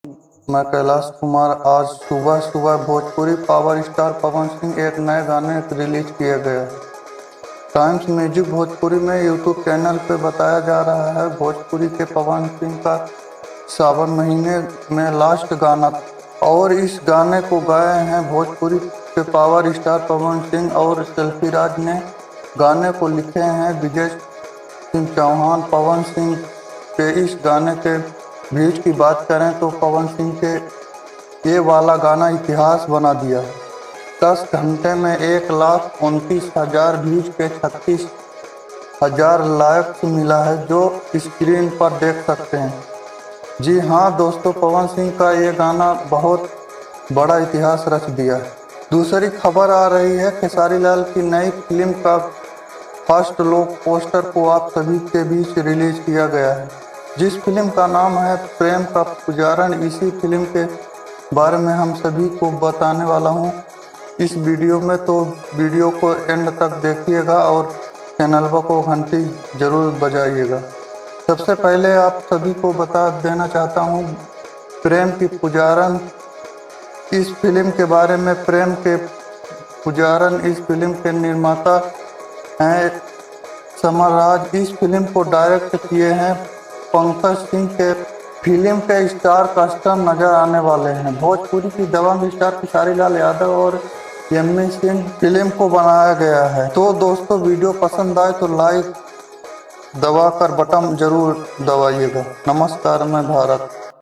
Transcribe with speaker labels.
Speaker 1: मैं कैलाश कुमार। आज सुबह सुबह भोजपुरी पावर स्टार पवन सिंह एक नए गाने रिलीज किए गए। टाइम्स म्यूजिक भोजपुरी में यूट्यूब चैनल पे बताया जा रहा है भोजपुरी के पवन सिंह का सावन महीने में लास्ट गाना, और इस गाने को गाए हैं भोजपुरी के पावर स्टार पवन सिंह और सेल्फी राज ने। गाने को लिखे हैं विजय सिंह चौहान। पवन सिंह के इस गाने के व्यूज की बात करें तो पवन सिंह के ये वाला गाना इतिहास बना दिया है। 10 घंटे में 1,29,000 व्यूज के 36,000 लाइक्स मिला है, जो स्क्रीन पर देख सकते हैं। जी हाँ दोस्तों, पवन सिंह का ये गाना बहुत बड़ा इतिहास रच दिया है। दूसरी खबर आ रही है खेसारी लाल की नई फिल्म का फर्स्ट लुक पोस्टर को आप सभी के बीच रिलीज किया गया है, जिस फिल्म का नाम है प्रेम का पुजारन। इसी फिल्म के बारे में हम सभी को बताने वाला हूं इस वीडियो में, तो वीडियो को एंड तक देखिएगा और चैनल को घंटी जरूर बजाइएगा। सबसे पहले आप सभी को बता देना चाहता हूं प्रेम की पुजारन इस फिल्म के बारे में। प्रेम के पुजारन इस फिल्म के निर्माता हैं समर राज। इस फिल्म को डायरेक्ट किए हैं पंकज सिंह के। फिल्म के स्टार कास्टर नजर आने वाले हैं भोजपुरी की दबंग स्टार खेसारी लाल यादव और यम्मी सिंह। फिल्म को बनाया गया है। तो दोस्तों, वीडियो पसंद आए तो लाइक दबाकर बटन जरूर दबाइएगा। नमस्कार, मैं भारत।